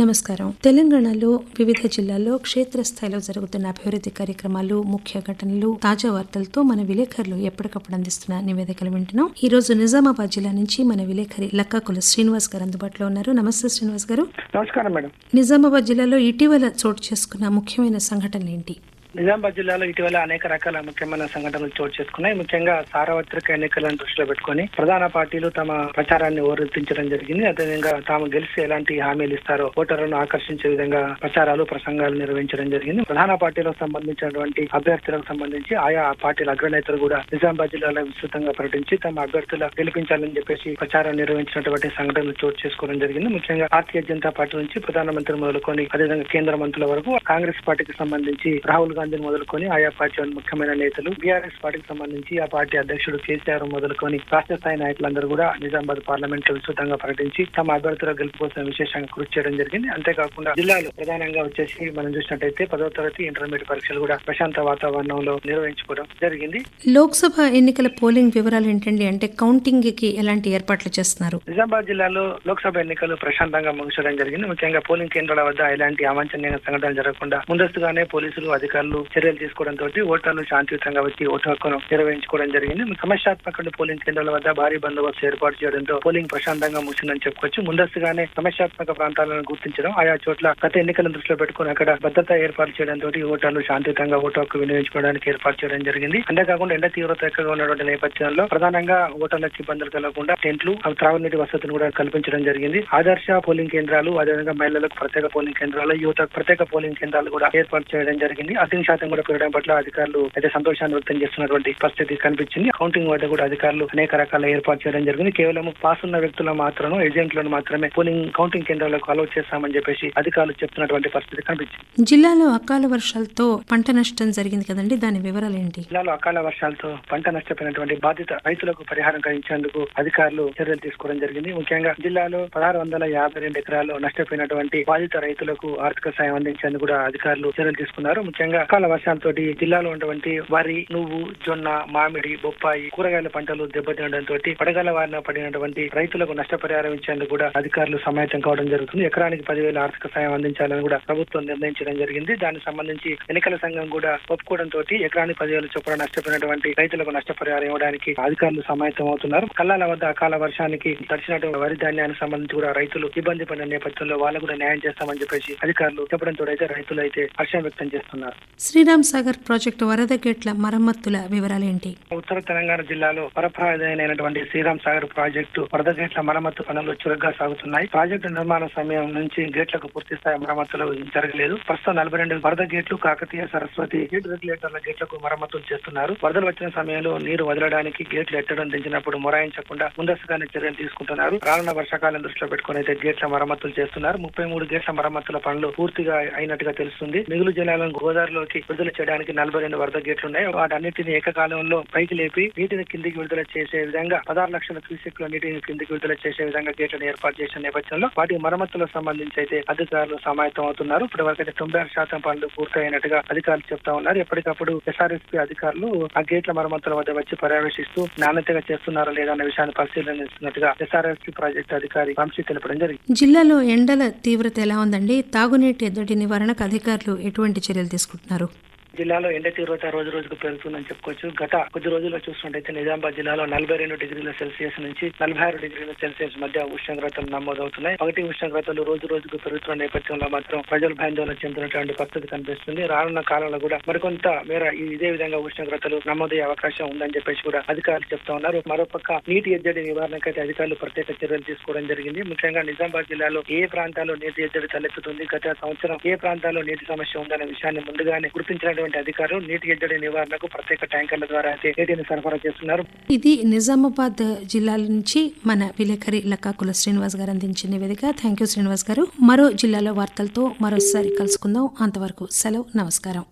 నమస్కారం. తెలంగాణలో వివిధ జిల్లాల్లో క్షేత్రస్థాయిలో జరుగుతున్న అభివృద్ధి కార్యక్రమాలు, ముఖ్య ఘటనలు, తాజా వార్తలతో మన విలేకరులు ఎప్పటికప్పుడు అందిస్తున్న నివేదికలు వింటున్నాం. ఈ రోజు నిజామాబాద్ జిల్లా నుంచి మన విలేకరి లక్కాకుల శ్రీనివాస్ గారు అందుబాటులో ఉన్నారు. నమస్తే శ్రీనివాస్ గారు. నమస్కారం మేడం. నిజామాబాద్ జిల్లాలో ఇటీవల చోటు చేసుకున్న ముఖ్యమైన సంఘటనలు ఏంటి? నిజామాబాద్ జిల్లాలో ఇటీవల అనేక రకాల ముఖ్యమైన సంఘటనలు చోటు చేసుకున్నాయి. ముఖ్యంగా సార్వత్రిక ఎన్నికలను దృష్టిలో పెట్టుకుని ప్రధాన పార్టీలు తమ ప్రచారాన్ని ఓరెత్తించడం జరిగింది. అదేవిధంగా తాము గెలిచి ఎలాంటి హామీలు ఇస్తారో ఓటర్లను ఆకర్షించే విధంగా ప్రచారాలు, ప్రసంగాలు నిర్వహించడం జరిగింది. ప్రధాన పార్టీలకు సంబంధించినటువంటి అభ్యర్థులకు సంబంధించి ఆయా పార్టీల అగ్రనేతలు కూడా నిజామాబాద్ జిల్లాలో విస్తృతంగా ప్రకటించి తమ అభ్యర్థుల గెలిపించాలని చెప్పేసి ప్రచారం నిర్వహించినటువంటి సంఘటనలు చోటు చేసుకోవడం జరిగింది. ముఖ్యంగా భారతీయ జనతా పార్టీ నుంచి ప్రధానమంత్రి మొదలుకొని అదేవిధంగా కేంద్ర మంత్రుల వరకు, కాంగ్రెస్ పార్టీకి సంబంధించి రాహుల్ గాంధీని మొదలుకొని ఆయా పార్టీ ముఖ్యమైన నేతలు, బీఆర్ఎస్ పార్టీకి సంబంధించి ఆ పార్టీ అధ్యక్షుడు కేసీఆర్ మొదలుకొని రాష్ట్ర స్థాయి నాయకులందరూ కూడా నిజామాబాద్ పార్లమెంట్ లో విస్తృతంగా ప్రకటించి తమ అభ్యర్థుల గెలుపు కోసం విశేషంగా కృషి చేయడం జరిగింది. అంతేకాకుండా జిల్లాలో ప్రధానంగా వచ్చేసి మనం చూసినట్టయితే 10వ తరగతి ఇంటర్మీడియట్ పరీక్షలు కూడా ప్రశాంత వాతావరణంలో నిర్వహించుకోవడం జరిగింది. లోక్సభ ఎన్నికల పోలింగ్ వివరాలు ఏంటండి? అంటే కౌంటింగ్ కి ఎలాంటి ఏర్పాట్లు చేస్తున్నారు? నిజామాబాద్ జిల్లాలో లోక్సభ ఎన్నికలు ప్రశాంతంగా ముగిసడం జరిగింది. ముఖ్యంగా పోలింగ్ కేంద్రాల వద్ద ఎలాంటి అవాంఛనీయ సంఘటనలు జరగకుండా ముందస్తుగానే పోలీసులు, అధికారులు చర్యలు తీసుకోవడంతో ఓటర్లు శాంతియుతంగా వచ్చి ఓటు హక్కును నిర్వహించుకోవడం జరిగింది. సమస్యాత్మక పోలింగ్ కేంద్రాల వద్ద భారీ బందోబస్తు ఏర్పాటు చేయడంతో పోలింగ్ ప్రశాంతంగా ముగిసిందని చెప్పుకోవచ్చు. ముందస్తుగానే సమస్యాత్మక ప్రాంతాలను గుర్తించడం, ఆయా చోట్ల గత ఎన్నికలను దృష్టిలో పెట్టుకుని అక్కడ భద్రతా ఏర్పాటు చేయడంతో ఓటర్లు శాంతియుతంగా ఓటు హక్కు వినియోగించుకోవడానికి ఏర్పాటు చేయడం జరిగింది. అంతేకాకుండా ఎండ తీవ్రత ఎక్కువగా ఉన్నటువంటి నేపథ్యంలో ప్రధానంగా ఓటర్లకు ఇబ్బందులు కలగకుండా టెంట్లు, త్రాగునీటి వసతిని కూడా కల్పించడం జరిగింది. ఆదర్శ పోలింగ్ కేంద్రాలు, అదేవిధంగా మహిళలకు ప్రత్యేక పోలింగ్ కేంద్రాలు, యువతకు ప్రత్యేక పోలింగ్ కేంద్రాలు కూడా ఏర్పాటు చేయడం జరిగింది. అధిక శాతం కూడా పెరగడం పట్ల అధికారులు అయితే సంతోషాన్ని వ్యక్తం చేస్తున్నటువంటి పరిస్థితి కనిపించింది. కౌంటింగ్ వద్ద కూడా అధికారులు అనేక రకాల ఏర్పాటు చేయడం జరిగింది. కేవలం పాస్ ఉన్న వ్యక్తులను మాత్రం, ఏజెంట్లను మాత్రమే పోలింగ్ కౌంటింగ్ కేంద్రాలకు అలౌ చేస్తామని చెప్పేసి అధికారులు చెప్తున్నటువంటి పరిస్థితి కనిపించింది. జిల్లాలో అకాల వర్షాలతో పంట నష్టం జరిగింది కదండి, దాని వివరాలు ఏంటి? జిల్లాలో అకాల వర్షాలతో పంట నష్టపోయినటువంటి బాధిత రైతులకు పరిహారం కలిగించేందుకు అధికారులు చర్యలు తీసుకోవడం జరిగింది. ముఖ్యంగా జిల్లాలో 1652 ఎకరాల్లో నష్టపోయినటువంటి బాధిత రైతులకు ఆర్థిక సాయం అందించేందుకు కూడా అధికారులు చర్యలు తీసుకున్నారు. ముఖ్యంగా అకాల వర్షాలతోటి జిల్లాలో ఉన్నటువంటి వరి, నువ్వు, జొన్న, మామిడి, బొప్పాయి, కూరగాయల పంటలు దెబ్బతినడంతో వడగళ్ల వారిన పడినటువంటి రైతులకు నష్టపరిహారం ఇచ్చేందుకు కూడా అధికారులు సమాయత్తం కావడం జరుగుతుంది. ఎకరానికి 10,000 ఆర్థిక సాయం అందించాలని కూడా ప్రభుత్వం నిర్ణయించడం జరిగింది. దానికి సంబంధించి ఎన్నికల సంఘం కూడా ఒప్పుకోవడంతో ఎకరానికి 10,000 చొప్పున నష్టపోయినటువంటి రైతులకు నష్టపరిహారం ఇవ్వడానికి అధికారులు సమాయత్తం అవుతున్నారు. కల్లాల వద్ద అకాల వర్షానికి తడిచినటువంటి వరి ధాన్యానికి సంబంధించి కూడా రైతులు ఇబ్బంది పడిన నేపథ్యంలో వాళ్ళకు కూడా న్యాయం చేస్తామని చెప్పేసి అధికారులు చెప్పడంతో అయితే రైతులు అయితే హర్షం వ్యక్తం చేస్తున్నారు. శ్రీరామ్ సాగర్ ప్రాజెక్టు వరద గేట్ల మరమ్మతుల వివరాలు ఏంటి? ఉత్తర తెలంగాణ జిల్లాలో వరప్రదాయమైనటువంటి శ్రీరామ్ సాగర్ ప్రాజెక్టు వరద గేట్ల మరమ్మతు పనులు చురుగ్గా సాగుతున్నాయి. ప్రాజెక్టు నిర్మాణ సమయం నుంచి గేట్లకు పూర్తి స్థాయి మరమ్మతులు జరగలేదు. ప్రస్తుతం 42 వరద గేట్లు, కాకతీయ, సరస్వతి గేట్ రెగ్యులేటర్ల గేట్లకు మరమ్మతులు చేస్తున్నారు. వరదలు వచ్చిన సమయంలో నీరు వదలడానికి గేట్లు ఎత్తడం దించినప్పుడు మొరాయించకుండా ముందస్తుగానే చర్యలు తీసుకుంటున్నారు. రానున్న వర్షాకాలం దృష్టిలో పెట్టుకుని అయితే గేట్ల మరమ్మతులు చేస్తున్నారు. 33 గేట్ల మరమ్మతుల పనులు పూర్తిగా అయినట్టుగా తెలుస్తుంది. మిగులు జలాలను గోదావరిలోకి విడుదల చేయడానికి 42 వరద గేట్లు ఉన్నాయి. వాటన్నిటిని ఏకకాలంలో పైకి లేపి నీటిని కిందికి విడుదల చేసే విధంగా 16 లక్షల క్యూసెక్ల నీటిని కిందికి విడుదల చేసే విధంగా గేట్లను ఏర్పాటు చేసిన నేపథ్యంలో వాటి మరమ్మతులకు సంబంధించి అయితే అధికారులు సమాయత్తం అవుతున్నారు. ఇప్పటి వరకు అయితే 96% పనులు పూర్తయినట్టుగా అధికారులు చెప్తా ఉన్నారు. ఎప్పటికప్పుడు ఎస్ఆర్ఎస్పీ అధికారులు ఆ గేట్ల మరమ్మతుల వద్ద వచ్చి పర్యవేక్షిస్తూ నాణ్యతగా చేస్తున్నారా లేదా అన్న విషయాన్ని పరిశీలనిస్తున్నట్టుగా ఎస్ఆర్ఎస్పీ ప్రాజెక్టు అధికారి వంశీ తెలపడం జరిగింది. జిల్లాలో ఎండల తీవ్రత ఎలా ఉందండి? తాగునీటి ఎద్దడి నివారణకు అధికారులు ఎటువంటి చర్యలు తీసుకుంటున్నారు? జిల్లాలో ఎండ తీవ్రత రోజు రోజుకు పెరుగుతుందని చెప్పుకోవచ్చు. గత కొద్ది రోజుల్లో చూస్తుంటే నిజామాబాద్ జిల్లాలో 42 డిగ్రీల సెల్సియస్ నుంచి 46 డిగ్రీల సెల్సియస్ మధ్య ఉష్ణోగ్రతలు నమోదవుతున్నాయి. పగటి ఉష్ణోగ్రతలు రోజు రోజుకు పెరుగుతున్న నేపథ్యంలో మాత్రం ప్రజలు భయాందోళన చెందుతున్నటువంటి పరిస్థితి కనిపిస్తుంది. రానున్న కాలంలో కూడా మరికొంత మేర ఇదే విధంగా ఉష్ణోగ్రతలు నమోదయ్యే అవకాశం ఉందని చెప్పేసి కూడా అధికారులు చెప్తా ఉన్నారు. మరోపక్క నీటి ఎద్దడి నివారణకైతే అధికారులు ప్రత్యేక చర్యలు తీసుకోవడం జరిగింది. ముఖ్యంగా నిజామాబాద్ జిల్లాలో ఏ ప్రాంతాల్లో నీటి ఎద్దడి తలెత్తుతుంది, గత సంవత్సరం ఏ ప్రాంతాల్లో నీటి సమస్య ఉందనే విషయాన్ని ముందుగానే గుర్తించిన అధికారులు నీటి ఎద్దడి నివారణకు ప్రత్యేక ట్యాంకర్ల ద్వారా అయితే నీటిని సరఫరా చేస్తున్నారు. ఇది నిజామాబాద్ జిల్లా నుంచి మన విలేకరి లక్కాకుల శ్రీనివాస్ గారు అందించిన నివేదిక. థ్యాంక్ యూ శ్రీనివాస్ గారు. మరో జిల్లాలో వార్తలతో మరోసారి కలుసుకుందాం. అంతవరకు సెలవు. నమస్కారం.